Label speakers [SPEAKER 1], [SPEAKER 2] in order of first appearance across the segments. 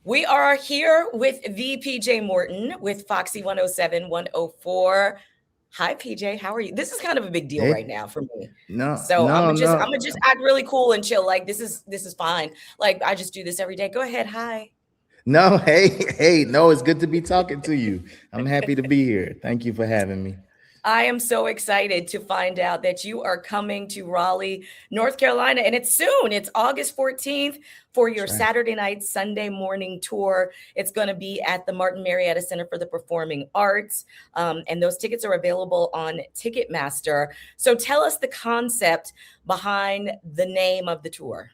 [SPEAKER 1] We are here with the PJ Morton with Foxy 107, 104. Hi PJ, how are you? This is kind of a big deal
[SPEAKER 2] Hey,
[SPEAKER 1] right now for me.
[SPEAKER 2] no,
[SPEAKER 1] So I'm
[SPEAKER 2] no,
[SPEAKER 1] gonna just I'm
[SPEAKER 2] no,
[SPEAKER 1] gonna just act really cool and chill. Like this is fine. Like I just do this every day. Go ahead. Hi.
[SPEAKER 2] no. Hey, no. It's good to be talking to you. I'm happy to be here. Thank you for having me.
[SPEAKER 1] I am so excited to find out that you are coming to Raleigh, North Carolina, and it's soon. It's August 14th for your
[SPEAKER 2] That's right.
[SPEAKER 1] Saturday night, Sunday morning tour. It's going to be at the Martin Marietta Center for the Performing Arts, and those tickets are available on Ticketmaster. So tell us the concept behind the name of the tour.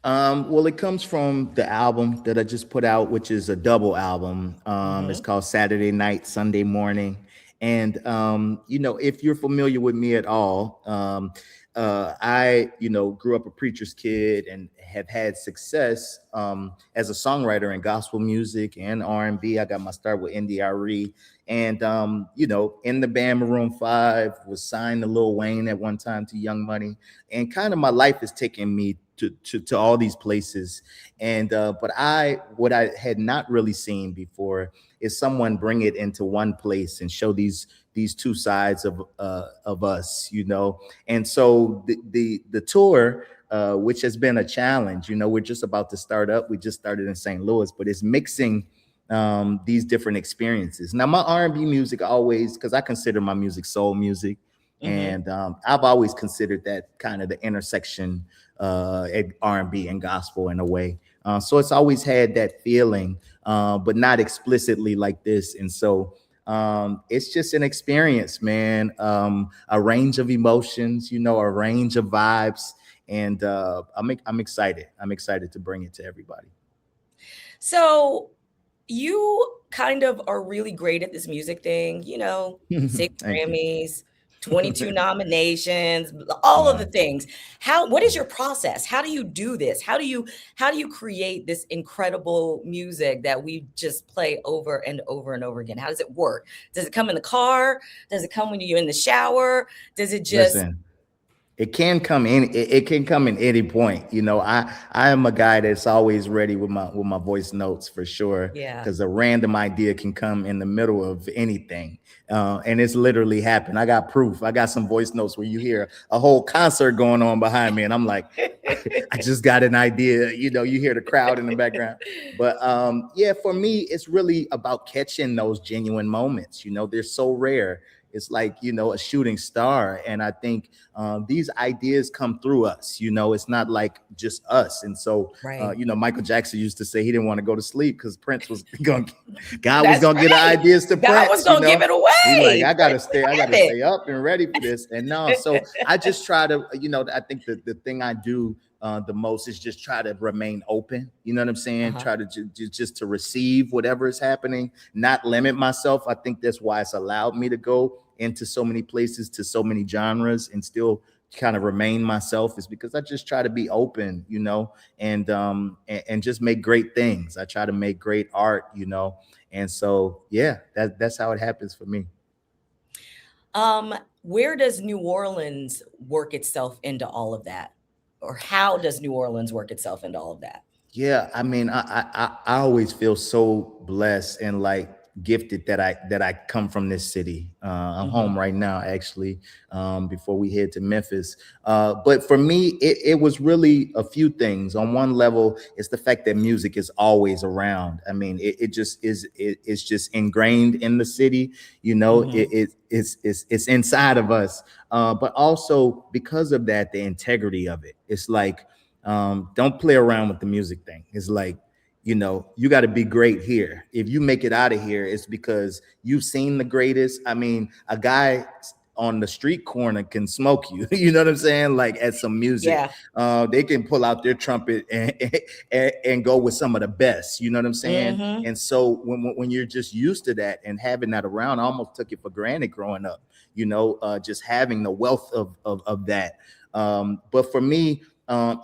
[SPEAKER 2] Well, it comes from the album that I just put out, which is a double album. It's
[SPEAKER 1] Hmm.
[SPEAKER 2] called Saturday Night, Sunday Morning. And if you're familiar with me at all, I grew up a preacher's kid and have had success as a songwriter in gospel music and R&B. I got my start with NDRE, and in the band Maroon 5, was signed to Lil Wayne at one time, to Young Money, and kind of my life has taken me to all these places. And but what I had not really seen before is someone bring it into one place and show these two sides of us, and so the tour, which has been a challenge. We're just about to start up. We just started in St. Louis, but it's mixing these different experiences. Now, my R&B music always, because I consider my music soul music,
[SPEAKER 1] Hmm.
[SPEAKER 2] and I've always considered that kind of the intersection at R&B and gospel in a way. So it's always had that feeling, but not explicitly like this. And so it's just an experience, man. A range of emotions, a range of vibes, and I'm excited. I'm excited to bring it to everybody.
[SPEAKER 1] So you kind of are really great at this music thing, 6
[SPEAKER 2] Thank you.
[SPEAKER 1] Grammys, 22 nominations, all of the
[SPEAKER 2] Wow.
[SPEAKER 1] things. What is your process? How do you do this? How do you create this incredible music that we just play over and over and over again? How does it work? Does it come in the car? Does it come when you're in the shower? Does it just
[SPEAKER 2] Listen, it can come in any point. I am a guy that's always ready with my voice notes for sure,
[SPEAKER 1] yeah.
[SPEAKER 2] because a random idea can come in the middle of anything, and it's literally happened. I got proof. I got some voice notes where you hear a whole concert going on behind me, and I'm like, I just got an idea. You hear the crowd in the background. But yeah, for me, it's really about catching those genuine moments. They're so rare. It's like, a shooting star. And I think these ideas come through us. It's not like just us. And so,
[SPEAKER 1] Right.
[SPEAKER 2] Michael Jackson used to say he didn't want to go to sleep because Prince was going, God was
[SPEAKER 1] That's
[SPEAKER 2] going to get the
[SPEAKER 1] right.
[SPEAKER 2] ideas to
[SPEAKER 1] God was
[SPEAKER 2] Prince.
[SPEAKER 1] gonna give it
[SPEAKER 2] He like,
[SPEAKER 1] away.
[SPEAKER 2] I gotta
[SPEAKER 1] Prince would
[SPEAKER 2] stay, I
[SPEAKER 1] have
[SPEAKER 2] gotta
[SPEAKER 1] it.
[SPEAKER 2] stay up and ready for this. And no, so I just try to, I think the thing I do the most is just try to remain open. You know what I'm saying?
[SPEAKER 1] Uh-huh.
[SPEAKER 2] Try to just to receive whatever is happening, not limit myself. I think that's why it's allowed me to go into so many places, to so many genres, and still kind of remain myself, is because I just try to be open, and just make great things. I try to make great art, and so yeah, that's how it happens for me.
[SPEAKER 1] Where does New Orleans work itself into all of that? Or how does New Orleans work itself into all of that?
[SPEAKER 2] Yeah, I mean, I always feel so blessed and like gifted that I come from this city. I'm home
[SPEAKER 1] Mhm.
[SPEAKER 2] right now, actually. Before we head to Memphis, but for me, it was really a few things. On one level, it's the fact that music is always around. I mean, it just is. It's just ingrained in the city.
[SPEAKER 1] Mhm.
[SPEAKER 2] It's inside of us. But also because of that, the integrity of it. It's like, don't play around with the music thing. It's like, you got to be great here. If you make it out of here, it's because you've seen the greatest. I mean, a guy on the street corner can smoke you. You know what I'm saying? Like, at some music,
[SPEAKER 1] Yeah.
[SPEAKER 2] they can pull out their trumpet and go with some of the best. You know what I'm saying?
[SPEAKER 1] Mhm.
[SPEAKER 2] And so when you're just used to that and having that around, I almost took it for granted growing up. Just having the wealth of that. But for me,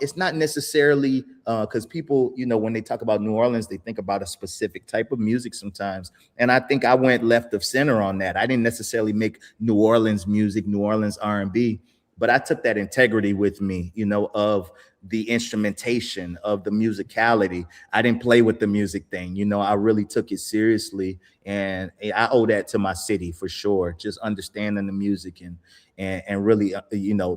[SPEAKER 2] it's not necessarily because people, when they talk about New Orleans, they think about a specific type of music sometimes. And I think I went left of center on that. I didn't necessarily make New Orleans music, New Orleans R&B, but I took that integrity with me, of the instrumentation of the musicality. I didn't play with the music thing. I really took it seriously, and I owe that to my city for sure. Just understanding the music and really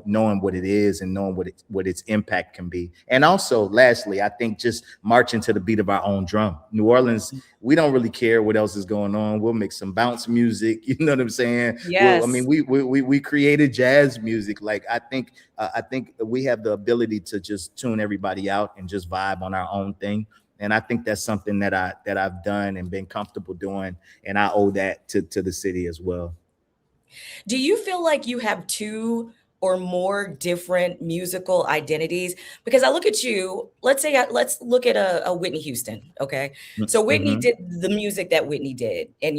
[SPEAKER 2] knowing what it is and knowing what its impact can be. And also, lastly, I think just marching to the beat of our own drum. New Orleans, we don't really care what else is going on. We'll make some bounce music. You know what I'm saying? Well, I mean,
[SPEAKER 1] Yes.
[SPEAKER 2] we created jazz music. Like I think we have the ability to just tune everybody out and just vibe on our own thing. And I think that's something that I've done and been comfortable doing, and I owe that to the city as well.
[SPEAKER 1] Do you feel like you have two or more different musical identities? Because I look at you, let's look at a Whitney Houston, okay? So Whitney
[SPEAKER 2] Mm-hmm.
[SPEAKER 1] did the music that Whitney did. And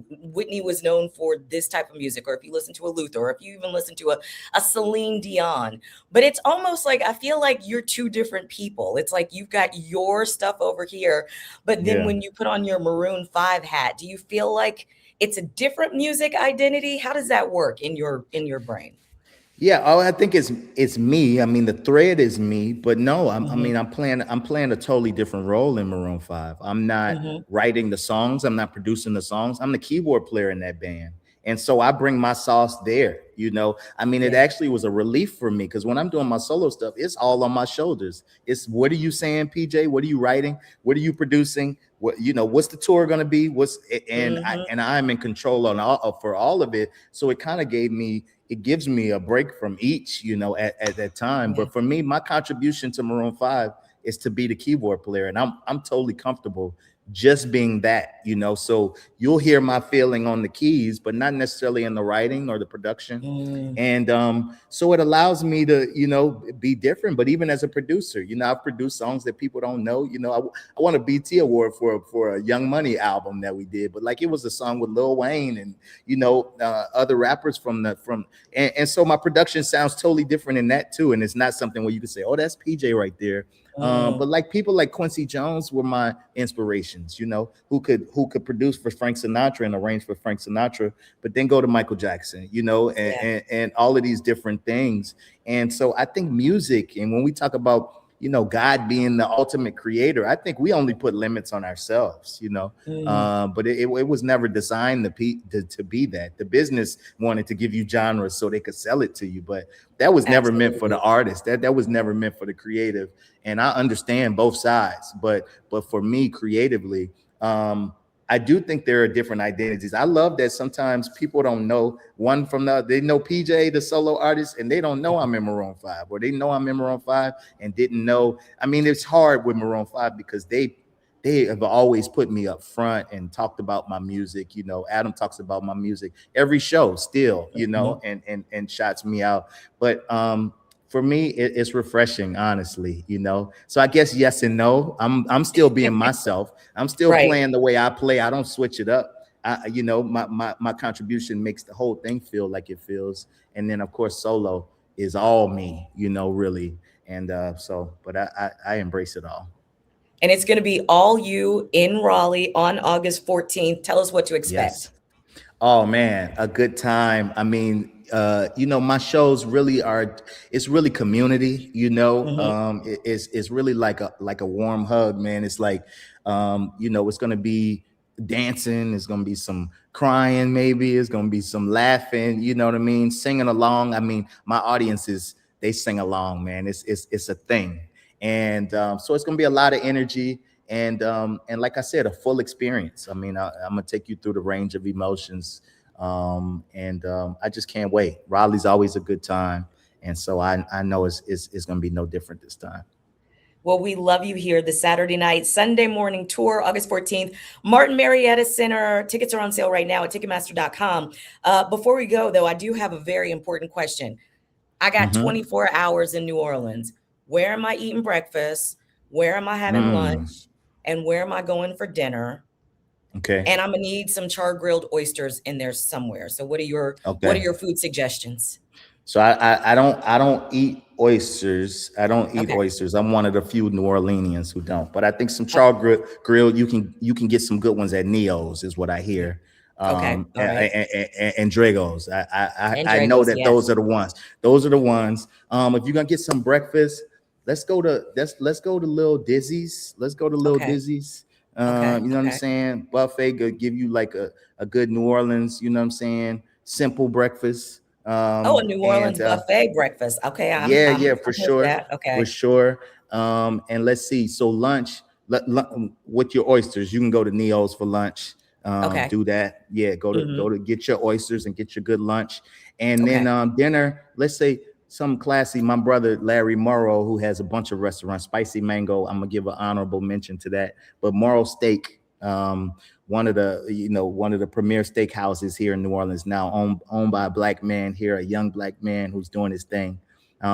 [SPEAKER 1] Whitney was known for this type of music, or if you listen to a Luther, or if you even listen to a Celine Dion. But it's almost like I feel like you're two different people. It's like you've got your stuff over here, but then
[SPEAKER 2] Yeah.
[SPEAKER 1] when you put on your Maroon 5 hat, do you feel like it's a different music identity? How does that work in your brain?
[SPEAKER 2] Yeah, oh, I think it's me. I mean, the thread is me, but no, I
[SPEAKER 1] Mhm,
[SPEAKER 2] mean, I'm playing a totally different role in Maroon Five. I'm not
[SPEAKER 1] mhm.
[SPEAKER 2] writing the songs. I'm not producing the songs. I'm the keyboard player in that band, and so I bring my sauce there. I mean, it
[SPEAKER 1] Yeah.
[SPEAKER 2] actually was a relief for me because when I'm doing my solo stuff, it's all on my shoulders. It's what are you saying, PJ? What are you writing? What are you producing? What's the tour going to be? And I
[SPEAKER 1] Mhm.
[SPEAKER 2] and I'm in control on all for all of it. So it gives me a break from each, at that time.
[SPEAKER 1] Yeah.
[SPEAKER 2] But for me, my contribution to Maroon 5 is to be the keyboard player. And I'm totally comfortable just being that. So you'll hear my feeling on the keys, but not necessarily in the writing or the production.
[SPEAKER 1] Mm.
[SPEAKER 2] And so it allows me to, be different. But even as a producer, I've produced songs that people don't know. I won a BT award for a Young Money album that we did, but like it was a song with Lil Wayne and other rappers and so my production sounds totally different in that too. And it's not something where you can say, oh, that's PJ right there.
[SPEAKER 1] Mm.
[SPEAKER 2] But like people like Quincy Jones were my inspirations, who could produce for Frank Sinatra and arrange for Frank Sinatra, but then go to Michael Jackson,
[SPEAKER 1] Yeah.
[SPEAKER 2] and all of these different things. And so I think music, and when we talk about God being the ultimate creator, I think we only put limits on ourselves.
[SPEAKER 1] Mm.
[SPEAKER 2] But it was never designed to be that. The business wanted to give you genres so they could sell it to you, but that was never meant for the
[SPEAKER 1] Absolutely.
[SPEAKER 2] artist. That was never meant for the creative. And I understand both sides, but for me creatively, um, I do think there are different identities. I love that sometimes people don't know one from the other. They know PJ, the solo artist, and they don't know I'm in Maroon 5, or they know I'm in Maroon 5 and didn't know. I mean, it's hard with Maroon 5 because they have always put me up front and talked about my music. Adam talks about my music every show still,
[SPEAKER 1] Mhm.
[SPEAKER 2] and shouts me out. But for me, it's refreshing, honestly. So I guess yes and no. I'm still being myself. I'm still
[SPEAKER 1] Right.
[SPEAKER 2] playing the way I play. I don't switch it up. My contribution makes the whole thing feel like it feels. And then of course solo is all me, really. And but I embrace it all.
[SPEAKER 1] And it's gonna be all you in Raleigh on August 14th. Tell us what to expect.
[SPEAKER 2] Yes. Oh man, a good time. I mean, my shows really are. It's really community.
[SPEAKER 1] Mhm.
[SPEAKER 2] It's really like a warm hug, man. It's like, it's gonna be dancing. It's gonna be some crying, maybe. It's gonna be some laughing. You know what I mean? Singing along. I mean, my audiences, they sing along, man. It's a thing, and so it's gonna be a lot of energy and like I said, a full experience. I mean, I'm gonna take you through the range of emotions, and I just can't wait. Raleigh's always a good time, and so I know it's gonna be no different this time.
[SPEAKER 1] Well, we love you here the Saturday night, Sunday morning tour, August 14th, Martin Marietta Center. Tickets are on sale right now at Ticketmaster.com. Before we go, though, I do have a very important question. I got
[SPEAKER 2] Mm-hmm.
[SPEAKER 1] 24 hours in New Orleans. Where am I eating breakfast? Where am I having
[SPEAKER 2] Mm,
[SPEAKER 1] lunch? And where am I going for dinner?
[SPEAKER 2] okay.
[SPEAKER 1] And I'm gonna need some char grilled oysters in there somewhere. So what are
[SPEAKER 2] Okay.
[SPEAKER 1] your food suggestions?
[SPEAKER 2] So I don't eat oysters. I don't eat
[SPEAKER 1] Okay.
[SPEAKER 2] oysters. I'm one of the few New Orleanians who don't. But I think some
[SPEAKER 1] Oh,
[SPEAKER 2] char grill you can get some good ones at Neo's is what I
[SPEAKER 1] yeah.
[SPEAKER 2] hear.
[SPEAKER 1] Okay. All right.
[SPEAKER 2] And Dragos. I
[SPEAKER 1] And
[SPEAKER 2] I know
[SPEAKER 1] Dragos,
[SPEAKER 2] that those
[SPEAKER 1] yes.
[SPEAKER 2] are the ones. Those are the ones. If you're gonna get some breakfast, let's go to Lil Dizzy's. Let's go to Lil
[SPEAKER 1] Okay.
[SPEAKER 2] Dizzy's.
[SPEAKER 1] Okay.
[SPEAKER 2] You know what I'm
[SPEAKER 1] Okay.
[SPEAKER 2] saying? Buffet could give you like a good New Orleans, you know what I'm saying? Simple breakfast.
[SPEAKER 1] Oh, a New Orleans
[SPEAKER 2] And
[SPEAKER 1] buffet breakfast. Okay,
[SPEAKER 2] Yeah,
[SPEAKER 1] I'm
[SPEAKER 2] yeah,
[SPEAKER 1] I'm with that.
[SPEAKER 2] for
[SPEAKER 1] Okay.
[SPEAKER 2] sure. And let's see. So lunch, with your oysters, you can go to Neo's for lunch.
[SPEAKER 1] Okay.
[SPEAKER 2] Do that. Yeah, go
[SPEAKER 1] Hmm.
[SPEAKER 2] to get your oysters and get your good lunch. And then
[SPEAKER 1] Okay.
[SPEAKER 2] dinner. Let's say some classy. My brother Larry Morrow, who has a bunch of restaurants, Spicy Mango. I'm gonna give an honorable mention to that. But Morrow Steak. One of the one of the premier steakhouses here in New Orleans now, owned by a black man here, a young black man who's doing his thing.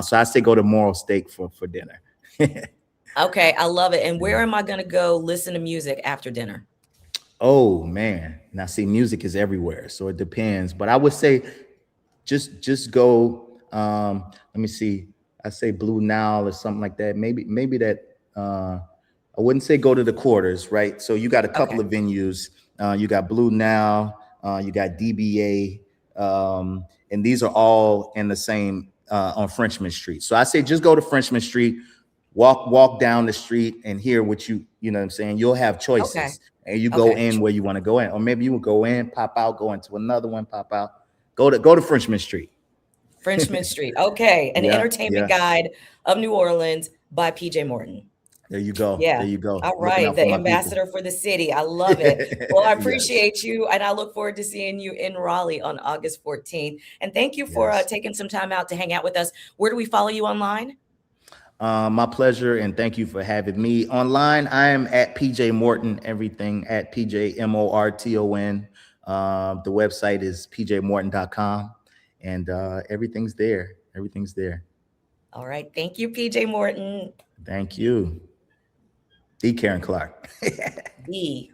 [SPEAKER 2] So I say go to Moral Steak for dinner.
[SPEAKER 1] Okay, I love it. And where am I gonna go listen to music after dinner?
[SPEAKER 2] Oh man, now see, music is everywhere, so it depends. But I would say just go. Let me see. I say Blue Nile or something like that. Maybe that. I wouldn't say go to the quarters, right? So you got a couple
[SPEAKER 1] Okay.
[SPEAKER 2] of venues. You got Blue Nile. You got DBA, and these are all in the same on Frenchman Street. So I say just go to Frenchman Street, walk down the street, and hear what you know what I'm saying. You'll have
[SPEAKER 1] Okay.
[SPEAKER 2] choices, and you go
[SPEAKER 1] Okay.
[SPEAKER 2] in where you want to go in, or maybe you will go in, pop out, go into another one, pop out. Go to Frenchman Street.
[SPEAKER 1] Frenchman Street. Okay. An
[SPEAKER 2] Yeah,
[SPEAKER 1] entertainment
[SPEAKER 2] yeah.
[SPEAKER 1] guide of New Orleans by PJ Morton.
[SPEAKER 2] There you go.
[SPEAKER 1] Yeah.
[SPEAKER 2] There you go.
[SPEAKER 1] All
[SPEAKER 2] Looking
[SPEAKER 1] right.
[SPEAKER 2] out for
[SPEAKER 1] The
[SPEAKER 2] my people.
[SPEAKER 1] ambassador for the city. I love it. Well, I
[SPEAKER 2] Yes.
[SPEAKER 1] appreciate you. And I look forward to seeing you in Raleigh on August 14th. And thank you for
[SPEAKER 2] Yes.
[SPEAKER 1] taking some time out to hang out with us. Where do we follow you online?
[SPEAKER 2] My pleasure, and thank you for having me online. I am at PJ Morton. Everything at PJ Morton. The website is pjmorton.com, and everything's there. Everything's there.
[SPEAKER 1] All right. Thank you, PJ Morton.
[SPEAKER 2] Thank you, D. Karen Clark.
[SPEAKER 1] D.